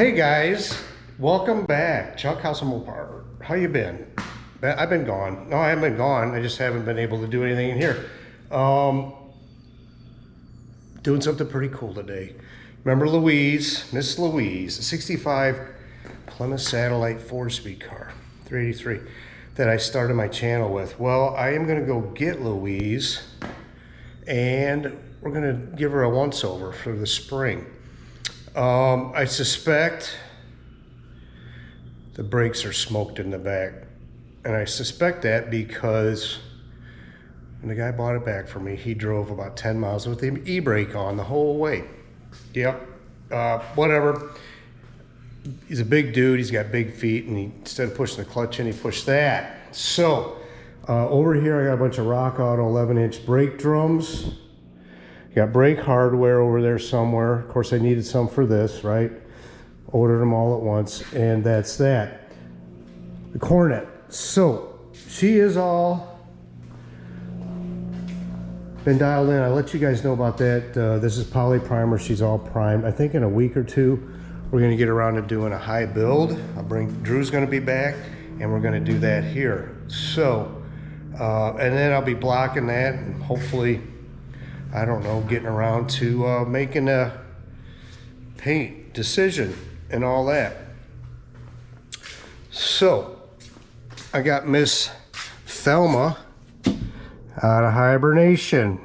hey guys, welcome back. Chuck House of Mopar. How you been? I've been gone. No, I haven't been gone. I just haven't been able to do anything in here. Doing something pretty cool today. Remember Louise, Miss Louise, a 65 Plymouth Satellite 4-speed car, 383, that I started my channel with. Well, I am gonna go get Louise and we're gonna give her a once-over for the spring. I suspect the brakes are smoked in the back. And I suspect that because when the guy bought it back for me, he drove about 10 miles with the e-brake on the whole way. Yep, whatever. He's a big dude, he's got big feet, and instead of pushing the clutch in, he pushed that. So, over here I got a bunch of Rock Auto 11-inch brake drums. Got brake hardware over there somewhere. Of course, I needed some for this, right? Ordered them all at once, and that's that. The Cornet. So, she is all been dialed in. I'll let you guys know about that. This is poly primer. She's all primed. I think in a week or two, we're gonna get around to doing a high build. Drew's gonna be back, and we're gonna do that here. So, and then I'll be blocking that, and hopefully, I don't know, getting around to making a paint decision and all that. So, I got Miss Thelma out of hibernation.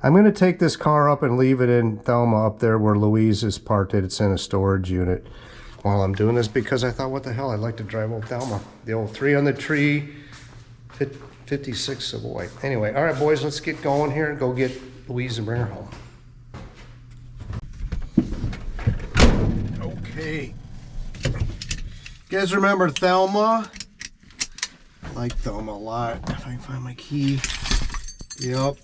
I'm going to take this car up and leave it in Thelma up there where Louise is parked at. It's in a storage unit while I'm doing this because I thought, what the hell, I'd like to drive old Thelma. The old 3 on the tree, 56 Savoy. Anyway, all right, boys, let's get going here and go get Louise and bring her home. Okay. You guys remember Thelma? I like Thelma a lot. If I can find my key. Yep.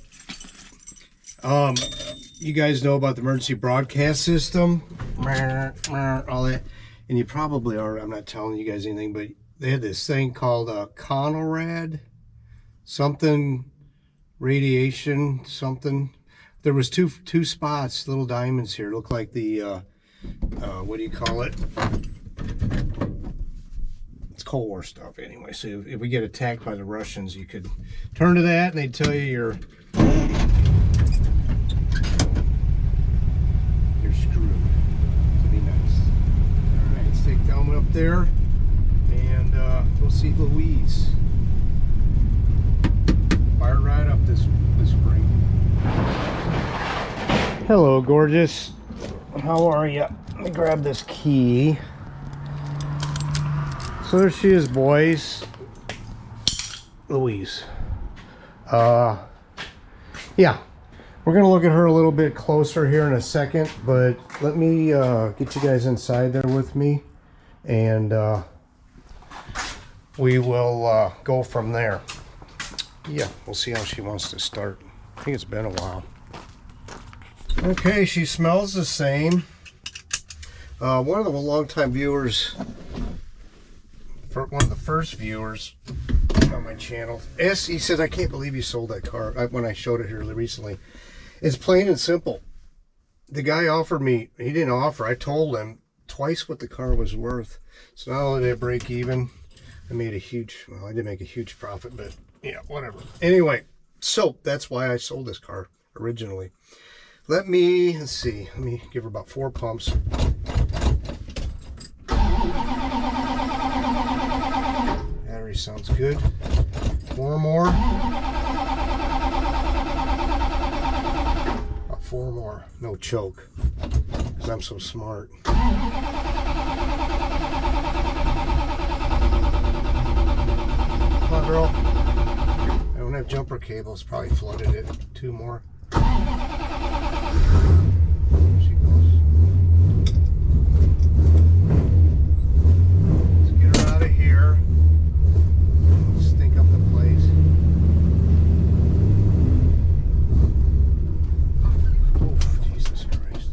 You guys know about the emergency broadcast system? All that. And you probably are, I'm not telling you guys anything, but they had this thing called Conrad. Something radiation, something. There was two spots, little diamonds here. Look like the, what do you call it? It's Cold War stuff anyway. So if we get attacked by the Russians, you could turn to that and they'd tell you you're screwed. It'd be nice. All right, let's take Thelma up there and go see Louise. Fire right up this spring. Hello, gorgeous. How are you? Let me grab this key. So there she is, boys. Louise. Yeah, we're gonna look at her a little bit closer here in a second, but let me get you guys inside there with me, and we will go from there. Yeah, we'll see how she wants to start. I think it's been a while. Okay, she smells the same. One of the longtime viewers, one of the first viewers on my channel, he said, I can't believe you sold that car when I showed it here recently. It's plain and simple. The guy offered me, he didn't offer, I told him twice what the car was worth. So not only did I break even, I made a huge, well, I didn't make a huge profit, but yeah, whatever. Anyway, so that's why I sold this car originally. Let's see, let me give her about 4 pumps. Battery sounds good. 4 more. About 4 more. No choke, because I'm so smart. Come on, girl. I don't have jumper cables, probably flooded it. 2 more. There she goes. Let's get her out of here. Stink up the place. Oof, Jesus Christ.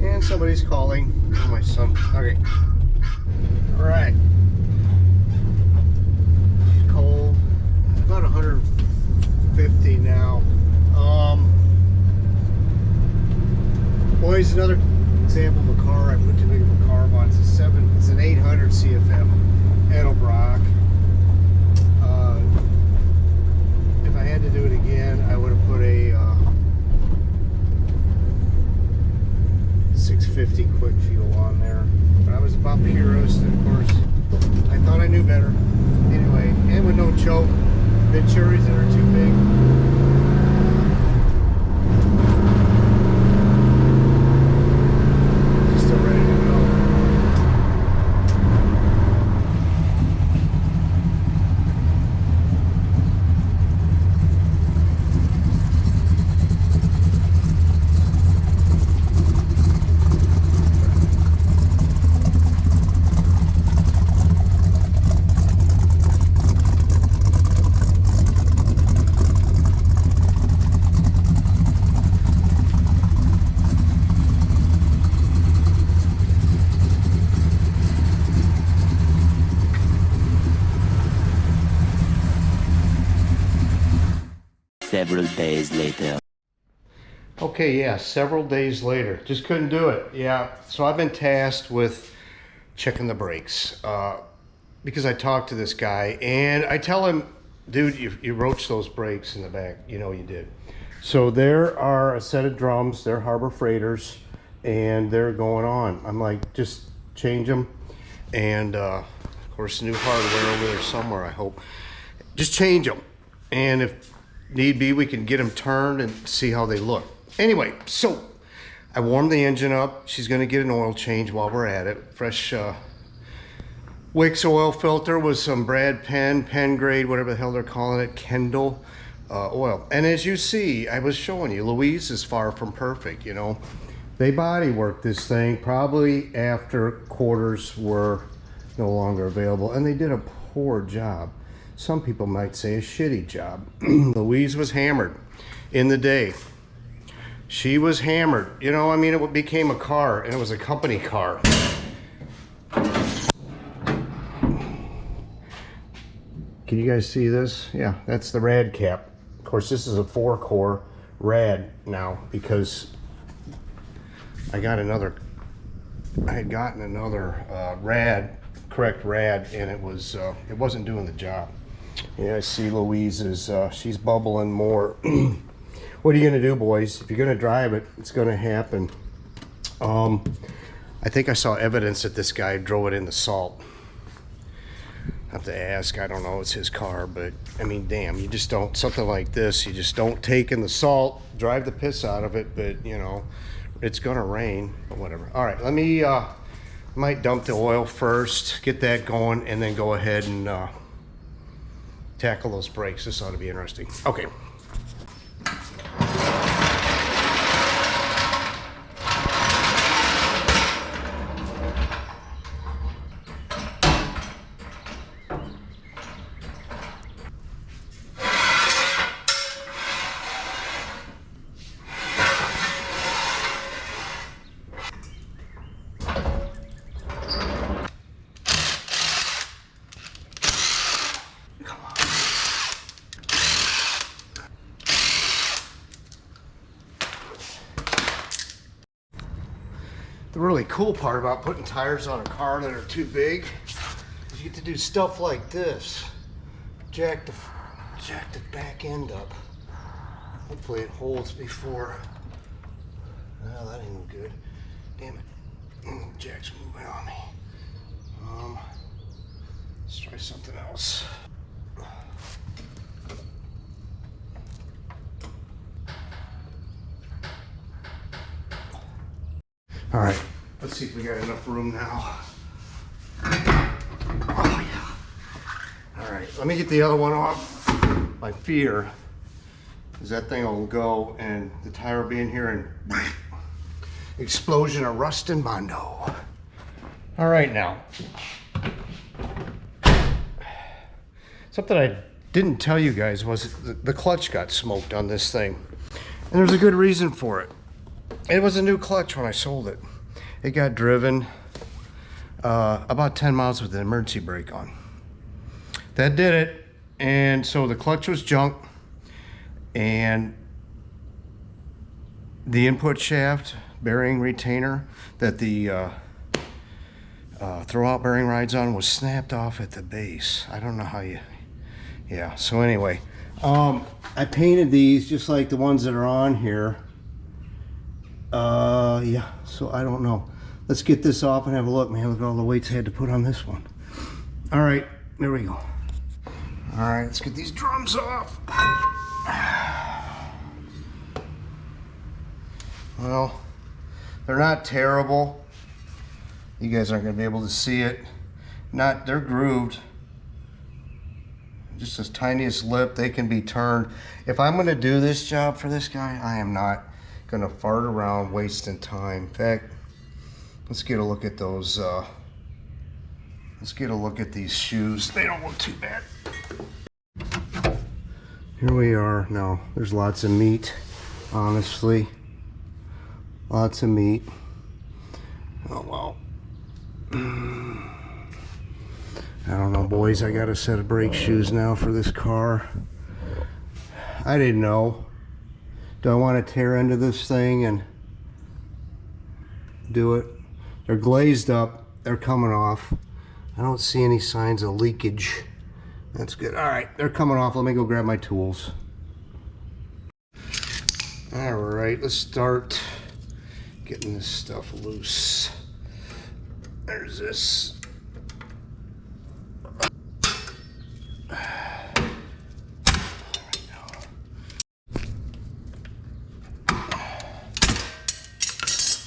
And somebody's calling. Oh, my son. Okay. All right. She's cold. About 100 450 now. Boys, another example of a car I put too big of a car on. It's an 800 CFM Edelbrock. If I had to do it again, I would have put a 650 quick fuel on there. But I was a bump purist, and of course, I thought I knew better. Anyway, and with no choke, Venturis that are too big. Several days later. Okay, yeah, several days later. Just couldn't do it. Yeah, so I've been tasked with checking the brakes because I talked to this guy and I tell him, dude, you roached those brakes in the back. You know you did. So there are a set of drums. They're Harbor Freighters and they're going on. I'm like, just change them. And of course, new hardware over there somewhere, I hope. Just change them. And if need be, we can get them turned and see how they look. Anyway, so I warmed the engine up. She's going to get an oil change while we're at it. Fresh Wix oil filter with some Brad Penn grade, whatever the hell they're calling it, Kendall oil. And as you see, I was showing you, Louise is far from perfect, you know. They body worked this thing probably after quarters were no longer available, and they did a poor job. Some people might say a shitty job. Louise was hammered in the day. She was hammered. You know, I mean, it became a car, and it was a company car. Can you guys see this? Yeah, that's the rad cap. Of course, this is a 4-core rad now because I had gotten another correct rad, and it wasn't doing the job. Yeah, I see Louise is, she's bubbling more. What are you gonna do, boys? If you're gonna drive it, it's gonna happen. I think I saw evidence that this guy drove it in the salt. I have to ask, I don't know, it's his car, but I mean, damn, you just don't, something like this, you just don't take in the salt, drive the piss out of it, but you know, it's gonna rain, but whatever. All right, let me, might dump the oil first, get that going, and then go ahead and tackle those brakes. This ought to be interesting. Okay. The really cool part about putting tires on a car that are too big is you get to do stuff like this. Jack the back end up. Hopefully it holds before. Well, that ain't good. Damn it. Jack's moving on me. Let's try something else. All right, let's see if we got enough room now. Oh yeah. All right, let me get the other one off. My fear is that thing will go and the tire will be in here and explosion of rust and Bondo. All right now. Something I didn't tell you guys was the clutch got smoked on this thing. And there's a good reason for it. It was a new clutch when I sold it. It got driven about 10 miles with an emergency brake on. That did it. And so the clutch was junk. and the input shaft bearing retainer that the throwout bearing rides on was snapped off at the base. I don't know how you, yeah, so anyway, I painted these just like the ones that are on here. Yeah, so I don't know. Let's get this off and have a look. Man, look at all the weights I had to put on this one. All right, there we go. All right, let's get these drums off. Well, they're not terrible. You guys aren't gonna be able to see it. They're grooved. Just this tiniest lip, they can be turned. If I'm gonna do this job for this guy, I am not gonna fart around wasting time. In fact, let's get a look at those, let's get a look at these shoes. They don't look too bad. Here we are. Now, there's lots of meat, honestly. Lots of meat. Oh, well. I don't know, boys. I got a set of brake shoes now for this car. I didn't know. Do I want to tear into this thing and do it? They're glazed up. They're coming off. I don't see any signs of leakage. That's good. All right, they're coming off. Let me go grab my tools. All right, let's start getting this stuff loose. There's this.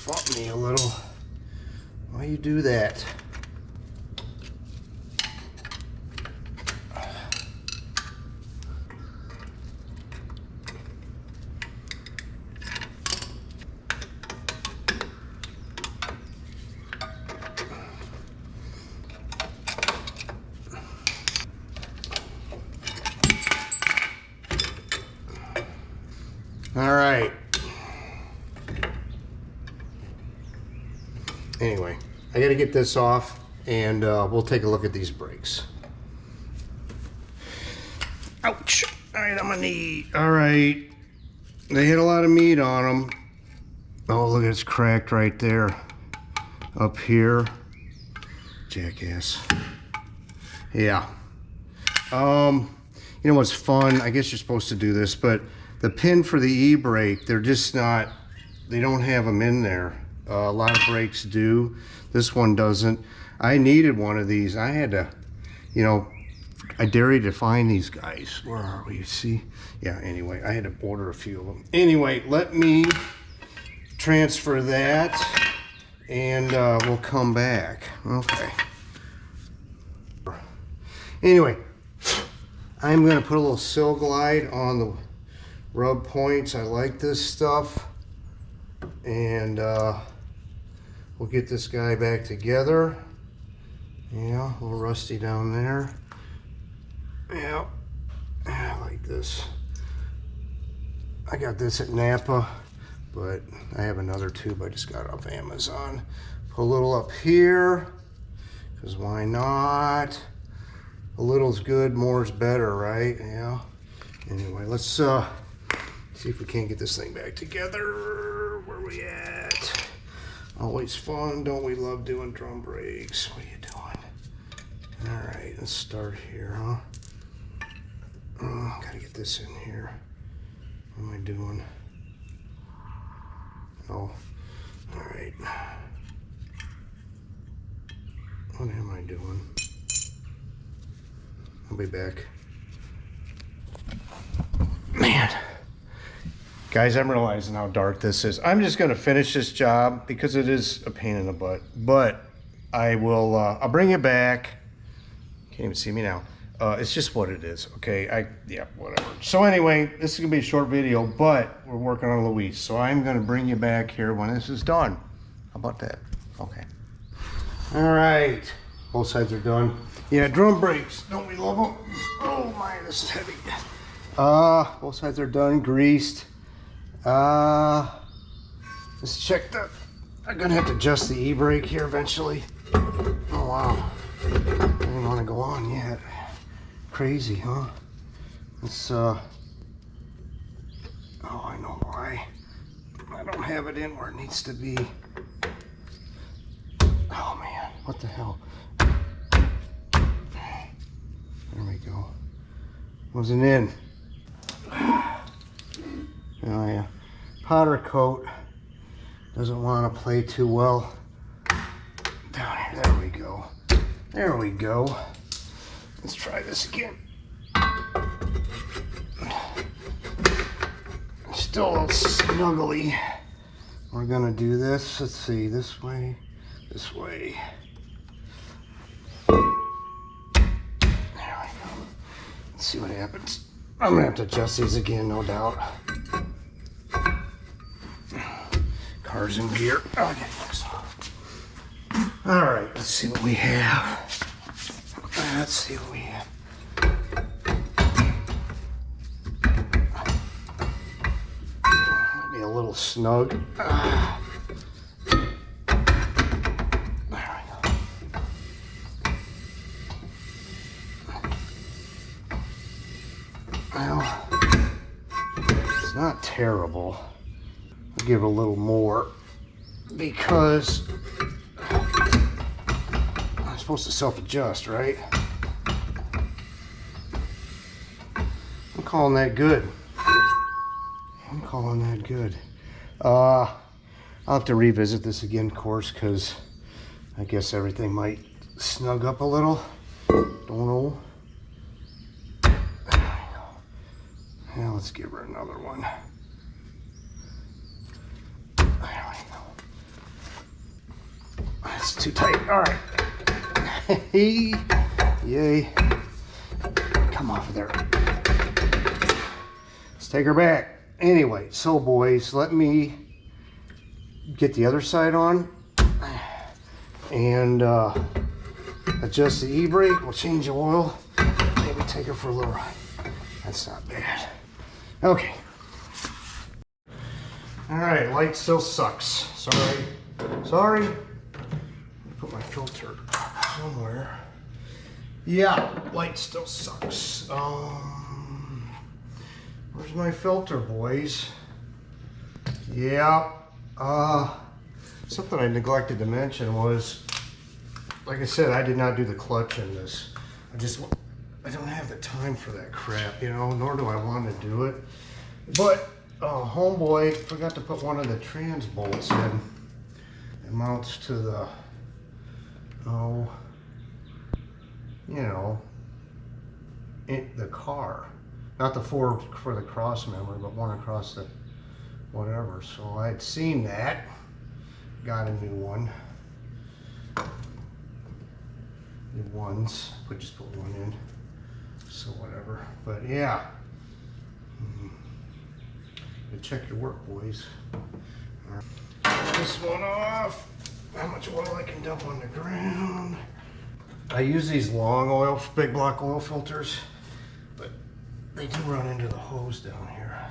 Bump me a little. Why you do that? All right. Anyway, I got to get this off, and we'll take a look at these brakes. Ouch! All right, on my knee. All right, they had a lot of meat on them. Oh, look, it's cracked right there. Up here, jackass. Yeah. You know what's fun? I guess you're supposed to do this, but the pin for the e-brake, they're just not. They don't have them in there. A lot of brakes do. This one doesn't. I needed one of these. I had to, you know, I dare you to find these guys. Where are we? See? Yeah, anyway, I had to order a few of them. Anyway, let me transfer that and we'll come back. Okay. Anyway, I'm going to put a little Sil Glide on the rub points. I like this stuff. And we'll get this guy back together. Yeah, a little rusty down there. Yeah, I like this. I got this at Napa, but I have another tube I just got off Amazon. Put a little up here, because why not? A little's good, more's better, right? Yeah. Anyway, let's see if we can't get this thing back together. Where we at? Always fun, don't we love doing drum brakes? What are you doing? All right, let's start here, huh? Gotta get this in here. What am I doing? Oh, all right. What am I doing? I'll be back. Man. Guys, I'm realizing how dark this is. I'm just gonna finish this job because it is a pain in the butt. But I will, I'll bring you back. Can't even see me now. It's just what it is, okay? Yeah, whatever. So anyway, this is gonna be a short video, but we're working on Louise. So I'm gonna bring you back here when this is done. How about that? Okay. All right, both sides are done. Yeah, drum brakes, don't we love them? Oh my, this is heavy. Both sides are done, greased. Let's check the, I'm gonna have to adjust the e-brake here eventually. Oh wow, I didn't want to go on yet. Crazy, huh? Let's Oh, I know why. I don't have it in where it needs to be. Oh man, what the hell? There we go. Wasn't in. Oh yeah. Powder coat doesn't want to play too well. Down here, there we go. There we go. Let's try this again. Still a little snuggly. We're gonna do this. Let's see, this way, this way. There we go. Let's see what happens. I'm gonna have to adjust these again, no doubt. Cars in gear. Okay. All right, let's see what we have. Let's see what we have. Be a little snug. There we go. Well, it's not terrible. I'll give it a little more because I'm supposed to self-adjust, right? I'm calling that good. I'm calling that good. I'll have to revisit this again, of course, because I guess everything might snug up a little. Don't know. Now let's give her another one. There we go. That's too tight. All right. Yay. Come off of there. Let's take her back. Anyway, so boys, let me get the other side on and adjust the e-brake. We'll change the oil. Maybe take her for a little ride. That's not bad. Okay. All right, light still sucks. Sorry. Put my filter somewhere. Yeah, light still sucks. Where's my filter, boys? Yeah. Something I neglected to mention was, like I said, I did not do the clutch in this. I don't have the time for that crap, you know, nor do I want to do it. But homeboy forgot to put one of the trans bolts in. It mounts to the, the car. Not the four for the cross member, but one across the whatever. So I'd seen that. Got a new one. New ones. But just put one in. So whatever. But yeah. But check your work, boys. All right. This one off. How much oil I can dump on the ground. I use these long oil, big block oil filters. But they do run into the hose down here.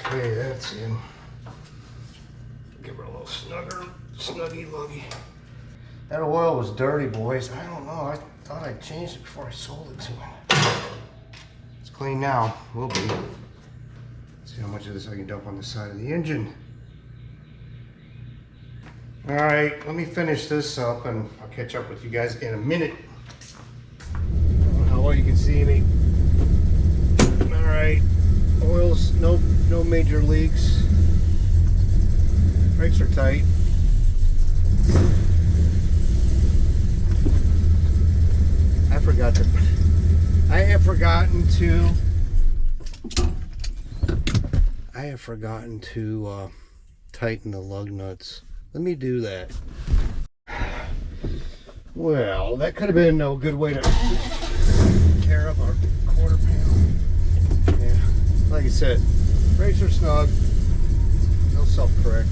Okay, that's in. Give her a little snuggy luggy. That oil was dirty, boys. I don't know. I thought I changed it before I sold it to him. It's clean now. Will be. Let's see how much of this I can dump on the side of the engine. All right, let me finish this up and I'll catch up with you guys in a minute. I don't know how well you can see me. All right, oil's no major leaks. Brakes are tight. I have forgotten to tighten the lug nuts. Let me do that. Well, that could have been a good way to tear up our quarter panel. Yeah, like I said, brakes are snug. They'll self-correct.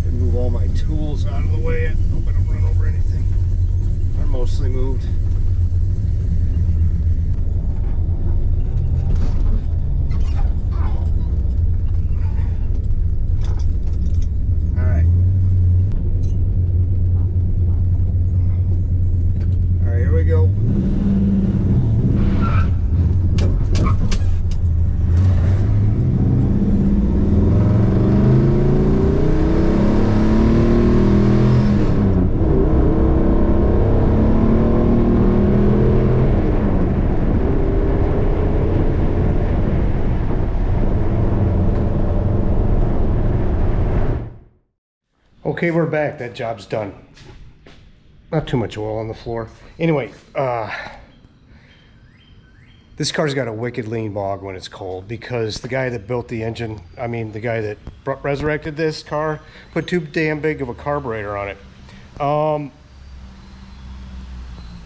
And move all my tools out of the way. I hope I don't run over anything. They're mostly moved. Okay, we're back. That job's done. Not too much oil on the floor. Anyway, this car's got a wicked lean bog when it's cold because the guy that built the engine, I mean, the guy that resurrected this car, put too damn big of a carburetor on it.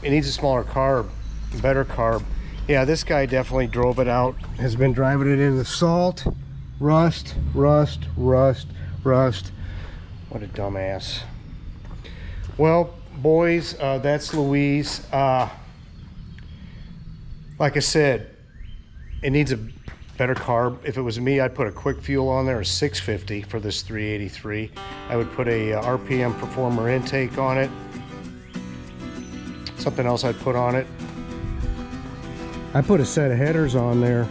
It needs a smaller carb, better carb. Yeah, this guy definitely drove it out, has been driving it into salt, rust. What a dumbass. Well, boys, that's Louise. Like I said, it needs a better carb. If it was me, I'd put a quick fuel on there, a 650 for this 383. I would put a RPM performer intake on it. Something else I'd put on it. I put a set of headers on there.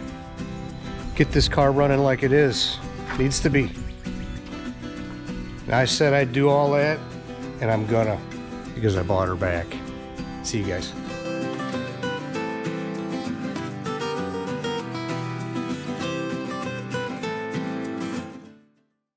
Get this car running like it is. Needs to be. And I said I'd do all that, and I'm gonna, because I bought her back. See you guys.